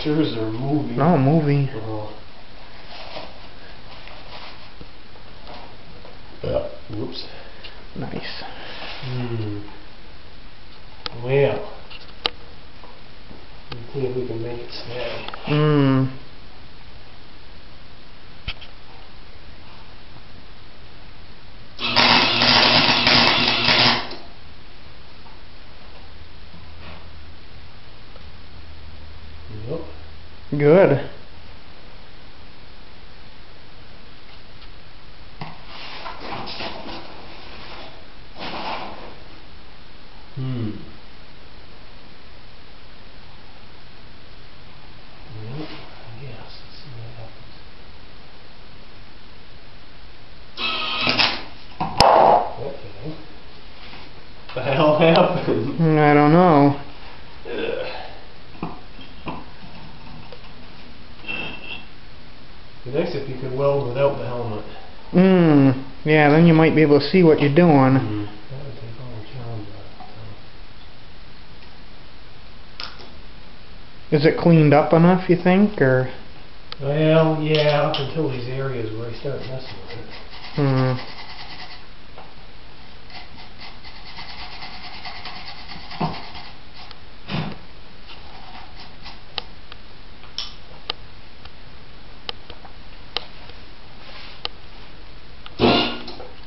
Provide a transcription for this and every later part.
pictures or movie? No, movie. Whoops. Nice. Well, let's see if we can make it stay. Yep. Good. Yep. Yes. Let's see what happens. Okay. What the hell happened? I don't know. It'd be nice if you could weld without the helmet. Yeah, then you might be able to see what you're doing. That would take all the challenge out. Is it cleaned up enough, you think, or? Well, yeah, up until these areas where I start messing with it.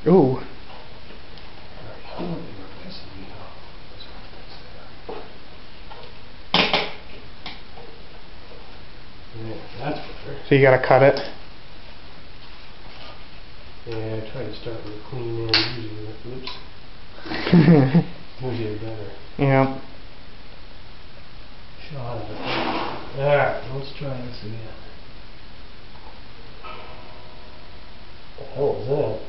Ooh. That's better. So you gotta cut it? Yeah, I try to start with a clean end. Usually better. Yeah. Shot of it. Alright, let's try this again. What the hell was that?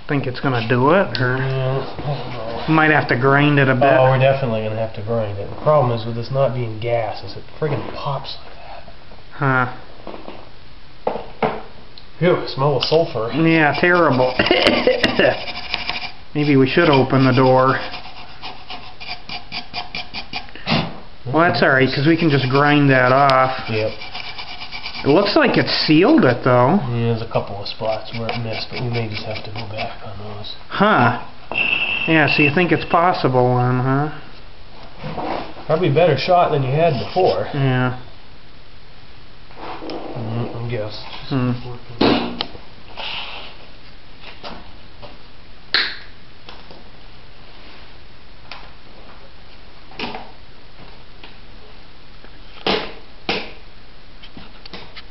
Think it's gonna do it, or I don't know. might have to grind it a bit. Oh, we're definitely gonna have to grind it. The problem is with this not being gas, is it friggin' pops like that. Huh. Phew, smell of sulfur. Yeah, terrible. Maybe we should open the door. Well, that's alright, because we can just grind that off. Yep. It looks like it sealed it, though. Yeah, there's a couple of spots where it missed, but we may just have to go back on those. Huh. Yeah, so you think it's possible then, huh? Probably a better shot than you had before. Yeah. I guess.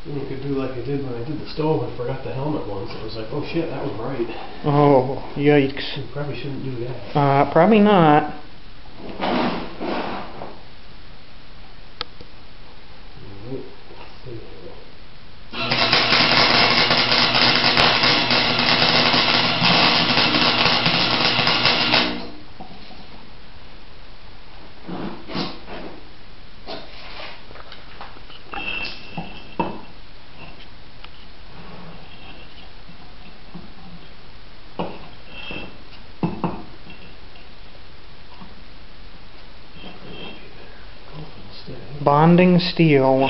You could do like I did when I did the stove and forgot the helmet once. It was like, oh shit, that was right. Oh, yikes. You probably shouldn't do that. Probably not. Bonding steel.